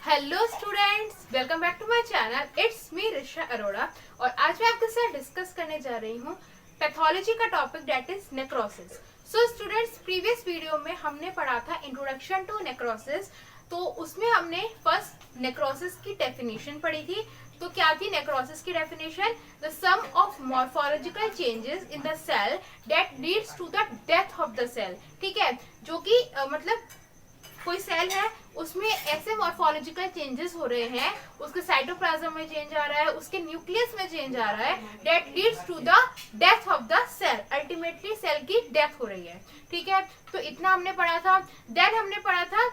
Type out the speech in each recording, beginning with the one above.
Hello students, welcome back to my channel. It's me Risha Arora और आज मैं आपके साथ डिस्कस करने जा रही हूँ पैथोलॉजी का topic that is necrosis. So students, previous video में हमने पढ़ा था इंट्रोडक्शन टू नेक्रोसिस। तो उसमें हमने फर्स्ट नेक्रोसिस की डेफिनेशन पढ़ी थी। तो क्या थी नेक्रोसिस की definition? The sum of morphological changes in the cell that leads to the death of the cell. ठीक है, जो कि मतलब कोई सेल है उसमें ऐसे मॉर्फोलॉजिकल चेंजेस हो रहे हैं, उसके साइटोप्लाज्म में चेंज आ रहा है, उसके न्यूक्लियस में चेंज आ रहा है, that leads to the death of the cell. Ultimately cell की डेथ हो रही है। ठीक है, तो इतना हमने पढ़ा था। देन हमने पढ़ा था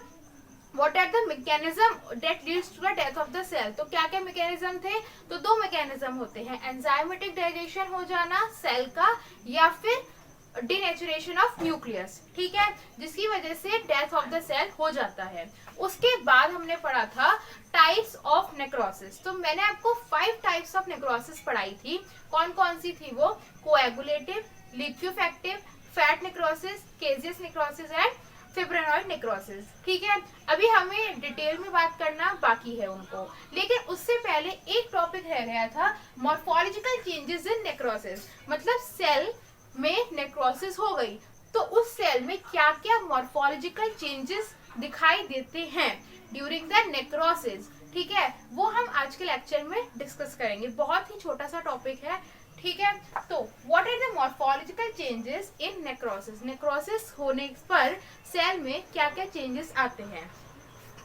What are the mechanism that leads to the death of the cell? तो क्या क्या मैकेनिज्म थे? तो दो मैकेनिज्म होते हैं, एंजाइमेटिक डाइजेशन हो जाना सेल का या फिर डिनेचुरेशन ऑफ न्यूक्लियस। ठीक है, जिसकी वजह से डेथ ऑफ द सेल हो जाता है। उसके बाद हमने पढ़ा था टाइप्स ऑफ नेक्रोसिस। तो मैंने आपको 5 टाइप्स ऑफ नेक्रोसिस पढ़ाई थी। कौन कौन सी थी वो? Coagulative, liquefactive, fat necrosis, caseous necrosis and fibrinoid necrosis. ठीक है, अभी हमें डिटेल में बात करना बाकी है उनको, लेकिन उससे पहले एक टॉपिक रह गया था, मॉर्फोलॉजिकल चेंजेस इन नेक्रोसिस। मतलब सेल में नेक्रोसिस हो गई तो उस सेल में क्या क्या मॉर्फोलॉजिकल चेंजेस दिखाई देते हैं ड्यूरिंग द नेक्रोसिस। ठीक है, वो हम आज के लेक्चर में डिस्कस करेंगे। बहुत ही छोटा सा टॉपिक है। ठीक है, तो what are the morphological changes in necrosis? Necrosis होने पर सेल में क्या क्या चेंजेस आते हैं?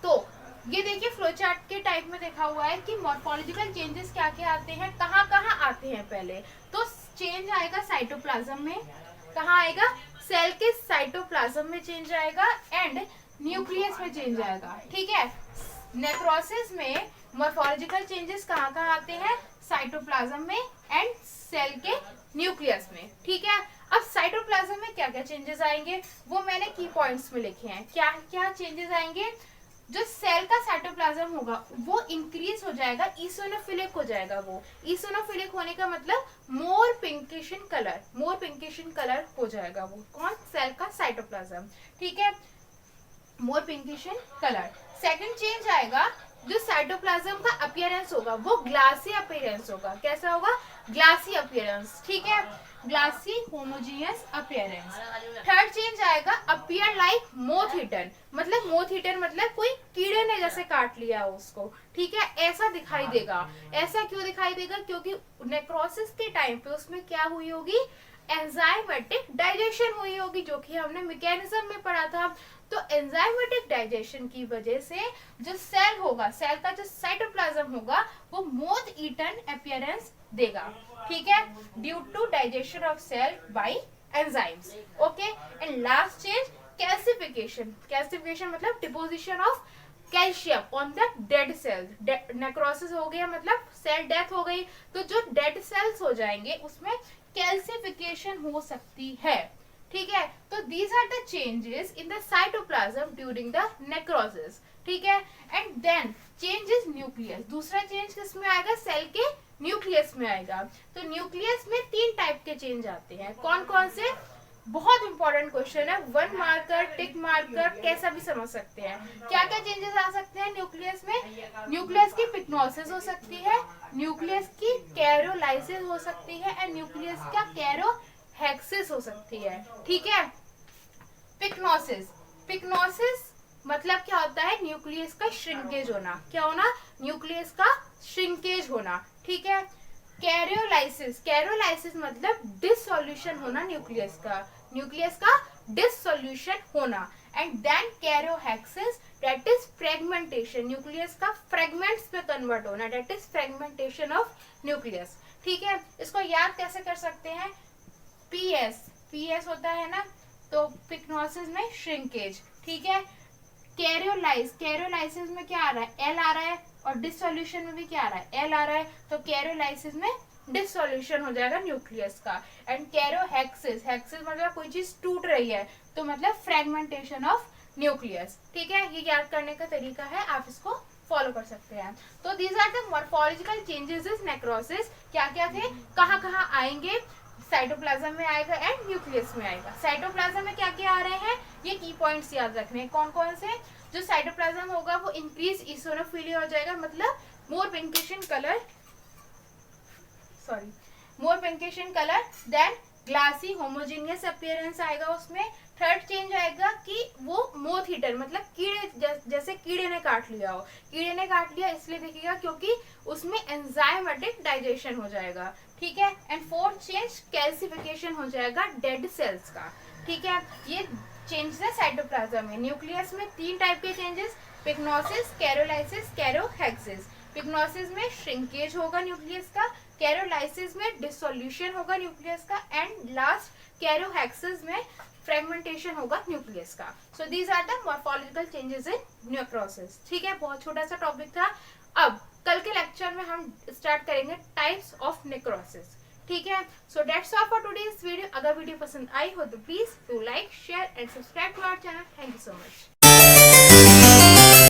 तो ये देखिए, फ्लो चार्ट के टाइप में देखा हुआ है कि मॉर्फोलॉजिकल चेंजेस क्या क्या आते हैं, कहाँ कहाँ आते हैं। पहले तो चेंज आएगा साइटोप्लाज्म में। कहाँ आएगा? सेल के साइटोप्लाज्म में चेंज आएगा एंड न्यूक्लियस में चेंज आएगा। ठीक है, नेक्रोसिस में मॉर्फोलॉजिकल चेंजेस कहाँ कहाँ आते हैं? साइटोप्लाज्म में एंड सेल के न्यूक्लियस में। ठीक है, अब साइटोप्लाज्म में क्या क्या चेंजेस आएंगे वो मैंने की पॉइंट्स में लिखे हैं। क्या क्या चेंजेस आएंगे? जो सेल का साइटोप्लाज्म होगा वो इंक्रीज हो जाएगा, इसिनोफिलिक हो जाएगा। वो इसिनोफिलिक होने का मतलब मोर पिंकिशन कलर हो जाएगा। वो कौन? सेल का साइटोप्लाज्म। ठीक है, मोर पिंकिशन कलर। सेकंड चेंज आएगा, जो साइटोप्लाज्म का अपीयरेंस होगा वो ग्लासी अपीयरेंस होगा। कैसा होगा? Glassy appearance. ठीक है, glassy homogeneous appearance. Third change आएगा, अपीयर लाइक मोथ ईटन। मतलब मोथ ईटन मतलब कोई कीड़े ने जैसे काट लिया उसको। ठीक है, ऐसा दिखाई देगा। ऐसा क्यों दिखाई देगा? क्योंकि नेक्रोसिस के टाइम पे उसमें क्या हुई होगी? एंजाइमेटिक डाइजेशन हुई होगी, जो कि हमने मैकेनिज्म में पढ़ा था। तो एंजाइमेटिक डाइजेशन की वजह से जो सेल होगा, सेल का जो साइटोप्लाज्म होगा वो मोथ ईटन अपीयरेंस देगा। ठीक है, due to digestion of cell by enzymes. Okay, and last change calcification. Calcification मतलब deposition of calcium on the dead cell. Necrosis हो गया मतलब सेल डेथ हो गई, तो जो डेड सेल्स हो जाएंगे उसमें कैल्सिफिकेशन हो सकती है। ठीक है, तो these are the changes in the cytoplasm during the necrosis. ठीक है, एंड देन चेंजेस न्यूक्लियस। दूसरा चेंज किसमें आएगा? सेल के न्यूक्लियस में आएगा। तो न्यूक्लियस में 3 टाइप के चेंज आते हैं। कौन कौन से? बहुत इंपॉर्टेंट क्वेश्चन है। 1 मार्कर, टिक मार्कर, कैसा भी समझ सकते हैं। क्या क्या चेंजेस आ सकते हैं न्यूक्लियस में? न्यूक्लियस की पिक्नोसिस हो सकती है, न्यूक्लियस की कैरोलाइसिस हो सकती है एंड न्यूक्लियस का कैरोहेक्सिस हो सकती है। ठीक है, पिक्नोसिस मतलब क्या होता है? न्यूक्लियस का श्रिंकेज होना। क्या होना? न्यूक्लियस का श्रिंकेज होना। ठीक है, कैरोलाइसिस मतलब डिसोल्यूशन होना न्यूक्लियस का डिसोल्यूशन होना। And then karyorrhexis that is fragmentation, nucleus का फ्रेगमेंट्स में कन्वर्ट होना, that is fragmentation of nucleus. ठीक है, इसको याद कैसे कर सकते हैं? पीएस होता है ना, तो पिक्नोसिस में श्रिंकेज। ठीक है, कैरोलाइसिस में क्या आ रहा है? एल आ रहा है, और डिसोल्यूशन में भी क्या आ रहा है? एल आ रहा है, तो कैरोलाइसिस में डिसोल्यूशन हो जाएगा न्यूक्लियस का। एंड कैरोहेक्सिस मतलब कोई चीज टूट रही है, तो मतलब फ्रेगमेंटेशन ऑफ न्यूक्लियस। ठीक है, ये याद करने का तरीका है, आप इसको फॉलो कर सकते हैं। तो these are the morphological changes in necrosis. क्या क्या थे, कहाँ कहाँ आएंगे? साइटोप्लाज्म में आएगा एंड न्यूक्लियस में आएगा। साइटोप्लाज्म में क्या क्या आ रहे हैं, ये की पॉइंट्स याद रखने हैं। कौन कौन से, जो साइटोप्लाज्म होगा वो इंक्रीज इओसिनोफिलिया हो जाएगा, मतलब more pinkish in colour, more pinkish in colour, then glassy homogeneous appearance आएगा उसमें। थर्ड चेंज आएगा कि वो मोथ ईटर, मतलब कीड़े, जैसे कीड़े ने काट लिया हो, कीड़े ने काट लिया इसलिए दिखेगा क्योंकि उसमें एंजाइमेटिक डाइजेशन हो जाएगा, ठीक है। एंड फोर्थ चेंज कैल्सिफिकेशन हो जाएगा डेड सेल्स का, ठीक है। ये चेंज है साइटोप्लाज्म में। न्यूक्लियस में 3 टाइप के चेंजेस, पिग्नोसिस, कैरोलाइसिस, कैरोहेक्सिस। पिग्नोसिस में श्रिंकेज होगा न्यूक्लियस का, कैरोलाइसिस में डिसोल्यूशन होगा न्यूक्लियस का, एंड लास्ट कैरोहेक्सिस में फ्रेगमेंटेशन होगा न्यूक्लियस का। So these are the morphological changes in necrosis, ठीक है। बहुत छोटा सा टॉपिक था। अब कल के लेक्चर में हम स्टार्ट करेंगे टाइप्स ऑफ नेक्रोसिस, ठीक है। So that's all for today's video. अगर वीडियो पसंद आई हो तो please do like, share and subscribe to our channel. Thank you so much.